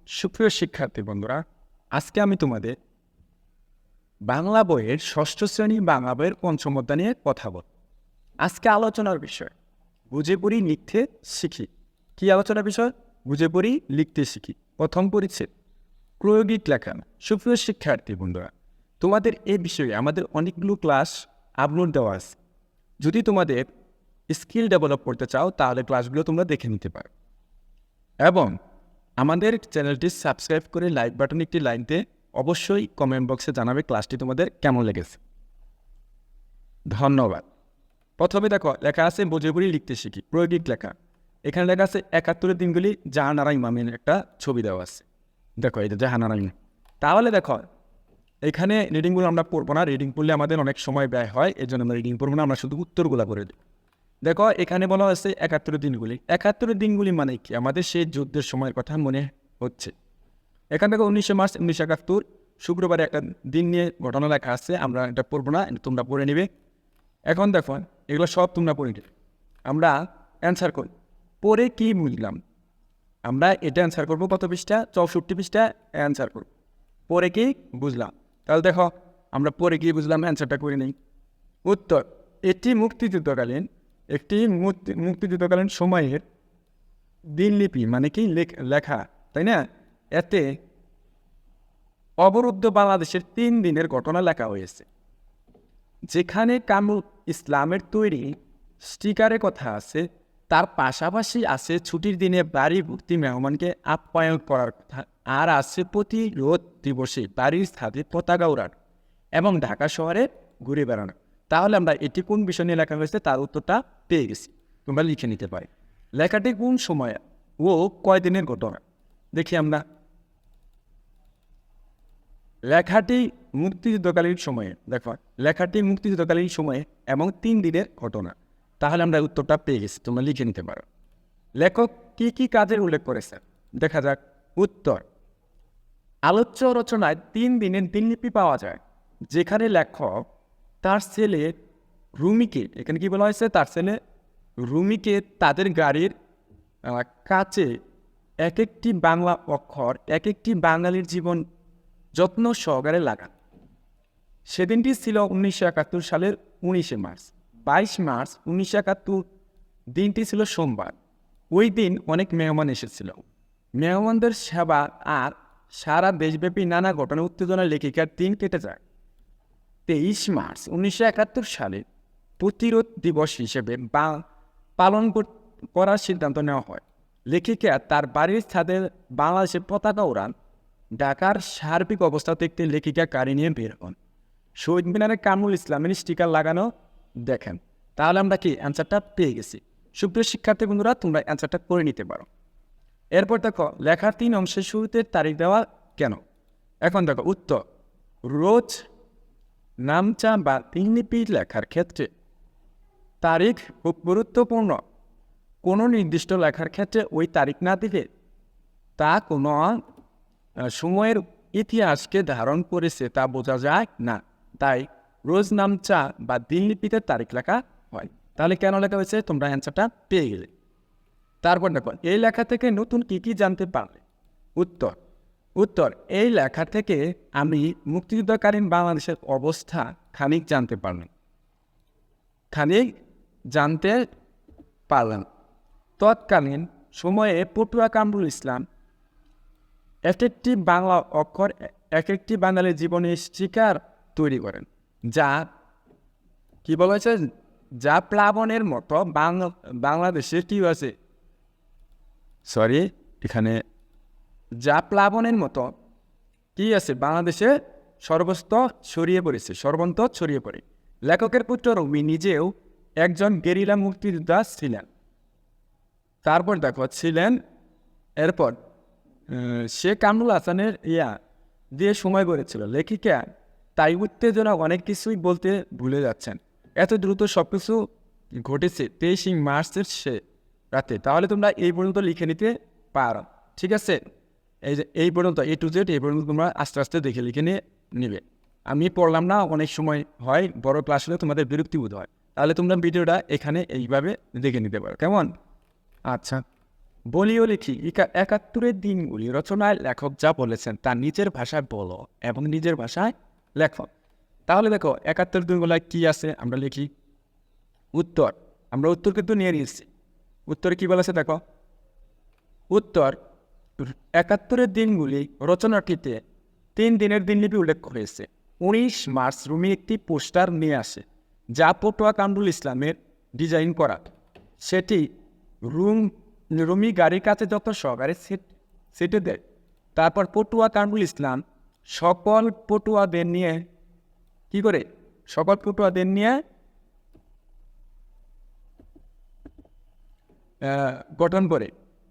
সুপ্রিয় শিক্ষার্থী বন্ধুরা, আজকে আমি তোমাদের বাংলা বইয়ের ষষ্ঠ শ্রেণী বাংলা বইয়ের পঞ্চম অধ্যায় নিয়ে কথা বলব। আজকে আলোচনার বিষয় বুঝে পড়ি লিখতে শিখি। কি আলোচনার বিষয়? বুঝে পড়ি লিখতে শিখি। প্রথম পরিচ্ছেদ প্রায়োগিক লেখা। সুপ্রিয় শিক্ষার্থী বন্ধুরা, তোমাদের এই বিষয়ে আমাদের অনেকগুলো ক্লাস আপলোড দেওয়া আছে। যদি তোমাদের স্কিল ডেভেলপ করতে চাও তাহলে ক্লাসগুলো তোমরা দেখে নিতে পারো এবং আমাদের চ্যানেলটি সাবস্ক্রাইব করে লাইক বাটন একটি লাইক দিয়ে অবশ্যই কমেন্ট বক্সে জানাবে ক্লাসটি তোমাদের কেমন লেগেছে। ধন্যবাদ। প্রথমে দেখো লেখা আছে বুঝে পড়ি লিখতে শিখি, প্রায়োগিক লেখা। এখানে লেখা আছে ৭১ দিনগুলি জাহানারা ইমামের একটা ছবি দেওয়া আছে। দেখো এটা জাহানারা ইমাম। তাহলে দেখো এখানে রিডিংগুলো আমরা পড়বো না, রিডিং পড়লে আমাদের অনেক সময় ব্যয় হয়, এই জন্য আমরা রিডিং পড়বো না, আমরা শুধু উত্তরগুলো করে দিই। দেখো এখানে বলা হয়েছে ৭১ দিনগুলি। ৭১ দিনগুলি মানে কি? আমাদের সেই যুদ্ধের সময়ের কথা মনে হচ্ছে। এখান থেকে ১৯শে মার্চ ১৯৭১ শুক্রবারে একটা দিন নিয়ে ঘটনা লেখা আছে, আমরা এটা পড়বো না, তোমরা পড়ে নিবে। এখন দেখো এগুলো সব তোমরা পড়ে নিবে, আমরা অ্যান্সার করি। পড়ে কি বুঝলাম আমরা এটা অ্যান্সার করবো কত পৃষ্ঠা? ৬৪ পৃষ্ঠা অ্যান্সার করবো। পড়ে কি বুঝলাম? তাহলে দেখো আমরা পড়ে কি বুঝলাম অ্যান্সারটা করে নিই। উত্তর: এটি মুক্তিযুদ্ধকালীন সময়ের দিনলিপি, মানে কি লেখা, তাই না? এতে অবরুদ্ধ বাংলাদেশের ৩ দিনের ঘটনা লেখা হয়েছে। যেখানে কামরুল ইসলামের তৈরি স্টিকারের কথা আছে, তার পাশাপাশি আছে ছুটির দিনে বাড়ি ভর্তি মেহমানকে আপ্যায়ন করার কথা, আর আছে প্রতিরোধ দিবসে বাড়ির ছাদে পতাকা ওড়ানো এবং ঢাকা শহরে ঘুরে বেড়ানো। তাহলে আমরা এটি কোন বিষয় নিয়ে লেখা হয়েছে তার উত্তরটা পেয়ে গেছি, তোমরা লিখে নিতে পারি। লেখাটি কোন সময়ে ও কয় দিনের ঘটনা? দেখি আমরা। লেখাটি মুক্তিযুদ্ধকালীন সময়ে, দেখো লেখাটি মুক্তিযুদ্ধকালীন সময়ে এবং ৩ দিনের ঘটনা। তাহলে আমরা উত্তরটা পেয়ে গেছি, তোমরা লিখে নিতে পারো। লেখক কি কি কাজের উল্লেখ করেছে দেখা যাক। উত্তর: আলোচ্য রচনায় ৩ দিনের দিনলিপি পাওয়া যায়, যেখানে লেখক তার ছেলে রুমিকে, এখানে কি বলা হয়েছে, তার ছেলে রুমিকে তাদের গাড়ির কাছে এক একটি বাংলা অক্ষর এক একটি বাঙালির জীবন যত্ন সহকারে লাগান। সেদিনটি ছিল ১৯৭১ সালের ১৯শে মার্চ। ২২ মার্চ ১৯৭১ দিনটি ছিল সোমবার। ওই দিন অনেক মেহমান এসেছিল। মেহমানদের সেবা আর সারা দেশব্যাপী নানা ঘটনা উত্তেজনায় লেখিকার দিন কেটে যায়। ২৩ মার্চ ১৯৭১ সালে প্রতিরোধ দিবস হিসেবে পালন করার সিদ্ধান্ত নেওয়া হয়। লেখিকা তার বাড়ির ছাদে বাংলাদেশের পতাকা ওড়ান। ঢাকার সার্বিক অবস্থা দেখতে লেখিকা গাড়ি নিয়ে বের হন। শহীদ মিনারে কামরুল ইসলামের স্টিকার লাগানো দেখেন। তাহলে আমরা কি অ্যান্সারটা পেয়ে গেছি। সুপ্রিয় শিক্ষার্থী বন্ধুরা, তোমরা অ্যান্সারটা করে নিতে পারো। এরপর দেখো লেখার ৩ অংশের শুরুতে তারিখ দেওয়া কেন? এখন দেখো উত্তর: রোজ নামচা বা দিনলিপি লেখার ক্ষেত্রে তারিখ খুব গুরুত্বপূর্ণ। কোনো নির্দিষ্ট লেখার ক্ষেত্রে ওই তারিখ না দিলে তা কোনো সময়ের ইতিহাসকে ধারণ করেছে তা বোঝা যায় না। তাই রোজ নামচা বা দিনলিপিতে তারিখ লেখা হয়। তাহলে কেন লেখা হয়েছে তোমরা অ্যান্সারটা পেয়ে গেলে। তারপর দেখো এই লেখা থেকে নতুন কি কি জানতে পারলে? উত্তর: এই লেখা থেকে আমি মুক্তিযুদ্ধকালীন বাংলাদেশের অবস্থা খানিক জানতে পারলাম। তৎকালীন সময়ে পটুয়া কামরুল ইসলাম এক একটি বাংলা অক্ষর এক একটি বাঙালির জীবনে স্টিকার তৈরি করেন, যা কি বলা হয়েছে, যা প্লাবনের মতো বাংলাদেশের কি হয়েছে, যা প্লাবনের মতো কি আছে বাংলাদেশে সর্বত্র ছড়িয়ে পড়ে। লেখকের পুত্র রবি নিজেও একজন গেরিলা মুক্তিযোদ্ধা ছিলেন। তারপর দেখো এরপর সে কামরুল হাসানের দিয়ে সময় করেছিল। লেখিকা তাই উত্তেজনা অনেক কিছুই বলতে ভুলে যাচ্ছেন। এত দ্রুত সব কিছু ঘটেছে ২৩ মার্চের রাতে। তাহলে তোমরা এই পর্যন্ত লিখে নিতে পারো, ঠিক আছে? এই পর্যন্ত A to Z এই পর্যন্ত তোমরা আস্তে আস্তে দেখে লিখে নিবে। আমি পড়লাম না, অনেক সময় হয় বড় ক্লাস হলে তোমাদের বিরক্তি বোধ হয়। তাহলে তোমরা ভিডিওটা এখানে এইভাবে দেখে নিতে পারো, কেমন? আচ্ছা, বলিও লিখি 71-এর দিনগুলি রচনায় লেখক যা বলেছেন তা নিজের ভাষায় বলো এবং নিজের ভাষায় লেখো। তাহলে দেখো 71 দিনগুলায় কি আছে আমরা লিখি। উত্তর, আমরা উত্তর কিন্তু নিয়ে নিয়েছি। উত্তরে কি বলেছে দেখো, উত্তর 71-এর দিনগুলি রচনাটিতে 3 দিনের দিনলিপি উল্লেখ হয়েছে। 19 মার্চ রুমি একটি পোস্টার নিয়ে আসে যা পটুয়া কামরুল ইসলামের ডিজাইন করা। সেটি রুমি গাড়ির কাছে যত সহকারে সেটে দেয়। তারপর পটুয়া কামরুল ইসলাম সকল পটুয়াদের নিয়ে কি করে, সকল পটুয়াদের নিয়ে গঠন করে।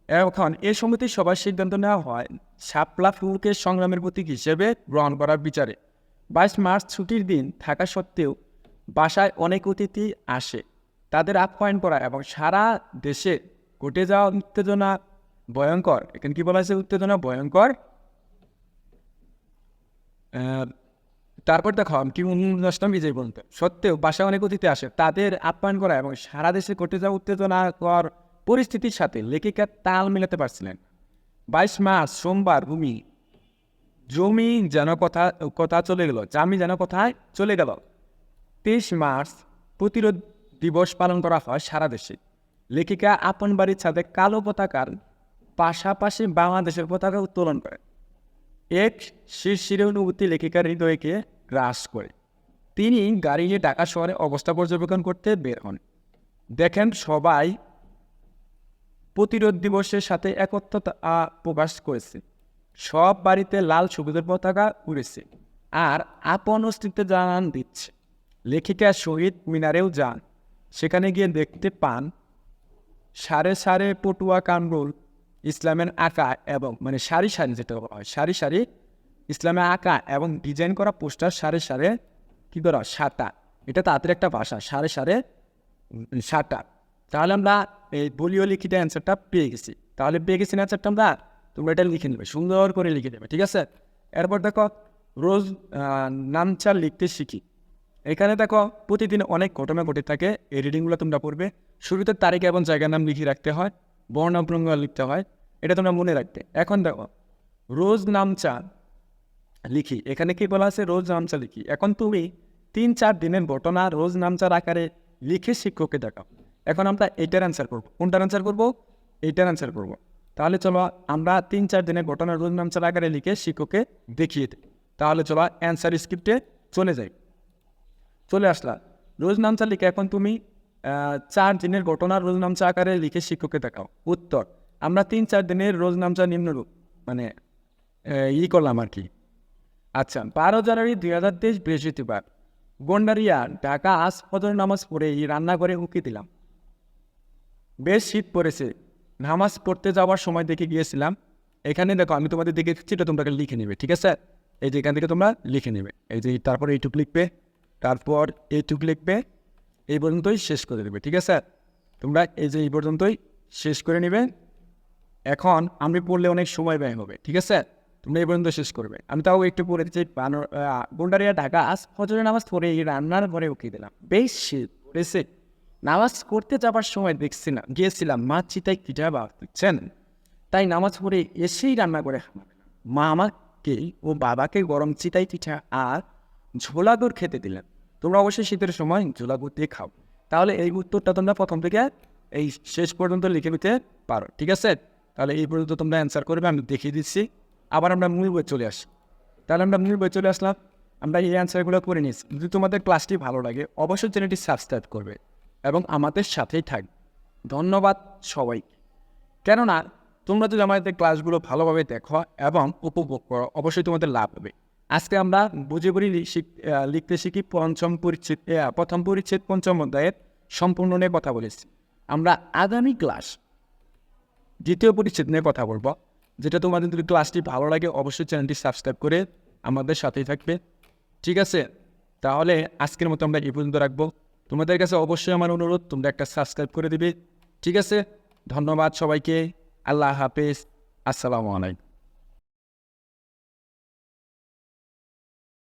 এখন এ সমিতির সভায় সিদ্ধান্ত নেওয়া হয় শাপলা ফুলকে সংগ্রামের প্রতীক হিসেবে গ্রহণ করার বিচারে। 22 মার্চ ছুটির দিন থাকা সত্ত্বেও বাসায় অনেক অতিথি আসে। তাদের আপ্যায়ন করা এবং সারা দেশে ঘটে যাওয়া উত্তেজনা ভয়ঙ্কর। এখানে কি বলা হয়েছে, উত্তেজনা ভয়ঙ্কর। তারপর দেখো কি অনুষ্ঠান বিজয় বলতে সত্ত্বেও বাসায় অনেক অতিথি আসে, তাদের আপ্যায়ন করা এবং সারা দেশে ঘটে যাওয়া উত্তেজনাকর পরিস্থিতির সাথে লেখিকা তাল মেলাতে পারছিলেন। 22 মার্চ সোমবার জমি যেন কথা চলে গেল, জামি যেন কথায় চলে গেল। 23 মার্চ প্রতিরোধ দিবস পালন করা হয় সারা দেশে। লেখিকা আপন বাড়ির ছাদে কালো পতাকার পাশাপাশি বাংলাদেশের পতাকা উত্তোলন করে। এক শিরশিরে অনুভূতি লেখিকার হৃদয়কে গ্রাস করে। তিনি গাড়ি নিয়ে ঢাকা শহরে অবস্থা পর্যবেক্ষণ করতে বের হন। দেখেন সবাই প্রতিরোধ দিবসের সাথে একত্রতা প্রকাশ করেছে। সব বাড়িতে লাল সবুজের পতাকা উড়েছে আর আপন অস্তিত্বে জানান দিচ্ছে। লেখিকা শহীদ মিনারেও যান। সেখানে গিয়ে দেখতে পান সারে সারে পটুয়া কামরুল ইসলামের আঁকা এবং মানে সারি সারি যেটা হয় সারি সারি ইসলামের আঁকা এবং ডিজাইন করা পোস্টার সারে সারে কী করা সাটা, এটা তাদের একটা ভাষা, সারে সারে সাটা। তাহলে আমরা এই বলিও লিখিত অ্যান্সারটা পেয়ে গেছি। তাহলে পেয়ে গেছি না অ্যান্সারটা আমরা, তোমরা এটা লিখে নেবে, সুন্দর করে লিখে দেবে, ঠিক আছে। এরপর দেখো রোজ নামচার লিখতে শিখি। এখানে দেখো প্রতিদিন অনেক ঘটনা ঘটে থাকে, এই রিডিংগুলো তোমরা পড়বে। শুরুতে তারিখ এবং জায়গার নাম লিখে রাখতে হয়, বর্ণাভ্রঙ্গ লিখতে হয়, এটা তোমরা মনে রাখতে। এখন দেখো রোজ নামচা লিখি, এখানে কি বলা আছে, রোজ নামচা লিখি। এখন তুমি 3-4 দিনের ঘটনা রোজ নামচার আকারে লিখে শিক্ষককে দেখাও। এখন আমরা এইটার অ্যান্সার করবো, কোনটার অ্যান্সার করবো, এইটার অ্যান্সার করবো। তাহলে চলো আমরা 3-4 দিনের ঘটনা রোজ নামচার আকারে লিখে শিক্ষককে দেখিয়ে দিই। তাহলে চলো অ্যান্সার স্ক্রিপ্টে চলে যাই। চলে আসলাম রোজ নামচা লিখে। এখন তুমি 4 দিনের ঘটনা রোজ নামচা আকারে লিখে শিক্ষককে দেখাও। উত্তর, আমরা 3-4 দিনের রোজ নামচা নিম্নরূপ মানে করলাম আর কি। আচ্ছা, 12 জানুয়ারি 2023 বৃহস্পতিবার গন্ডারিয়া ঢাকা আজ ফজর নামাজ পড়ে রান্নাঘরে উঁকি দিলাম। বেশ শীত পড়েছে। নামাজ পড়তে যাওয়ার সময় দেখে গিয়েছিলাম। এখানে দেখো আমি তোমাদের দেখে দিচ্ছি, এটা তোমরা লিখে নেবে, ঠিক আছে। এই যে এখান থেকে তোমরা লিখে নেবে, এই যে তারপর এইটুক লিখবে, তারপর এইটুক লিখবে, এই পর্যন্তই শেষ করে দেবে, ঠিক আছে। তোমরা এই যে এই পর্যন্তই শেষ করে নেবে। এখন আমি পড়লে অনেক সময় ব্যয় হবে, ঠিক আছে। তোমরা এই পর্যন্ত শেষ করবে। আমি তাও একটু পড়ে দিচ্ছি। গন্ডারিয়া ঢাকা আজ ফজরের নামাজ পড়ে রান্নার ঘরে উঠিয়ে দিলাম। বেশ শীত পড়েছে। নামাজ করতে যাবার সময় গিয়েছিলাম মা চিতাই পিঠা বুঝছেন, তাই নামাজ পড়ে এসেই রান্না করে মা আমাকে ও বাবাকে গরম চিতাই পিঠা আর ঝোলা গুড় খেতে দিলেন। তোমরা অবশ্যই শীতের সময় ঝোলা গুড় দিয়ে খাও। তাহলে এই উত্তরটা তোমরা প্রথম থেকে এই শেষ পর্যন্ত লিখে নিতে পারো, ঠিক আছে। তাহলে এই পর্যন্ত তোমরা অ্যান্সার করবে, আমি দেখিয়ে দিচ্ছি। আবার আমরা মূল বই চলে আসি। তাহলে আমরা মূল বই চলে আসলাম, আমরা এই অ্যান্সারগুলো করে নিয়েছি। যদি তোমাদের ক্লাসটি ভালো লাগে অবশ্যই চ্যানেলটি সাবস্ক্রাইব করবে এবং আমাদের সাথেই থাকবে। ধন্যবাদ সবাইকে। কেননা তোমরা যদি আমাদের ক্লাসগুলো ভালোভাবে দেখো এবং উপভোগ করো অবশ্যই তোমাদের লাভ হবে। আজকে আমরা বুঝে বুঝি লিখতে শিখি প্রথম পরিচ্ছেদ 5ম অধ্যায়ের সম্পূর্ণ নিয়ে কথা বলেছি। আমরা আগামী ক্লাস 2য় পরিচ্ছেদ নিয়ে কথা বলবো। যেটা তোমাদের যদি ক্লাসটি ভালো লাগে অবশ্যই চ্যানেলটি সাবস্ক্রাইব করে আমাদের সাথেই থাকবে, ঠিক আছে। তাহলে আজকের মতো আমরা এই পর্যন্ত রাখবো। তোমাদের কাছে অবশ্যই আমার অনুরোধ তোমরা একটা সাবস্ক্রাইব করে দিবে, ঠিক আছে। ধন্যবাদ সবাইকে। আল্লাহ হাফেজ। আসসালামু আলাইকুম।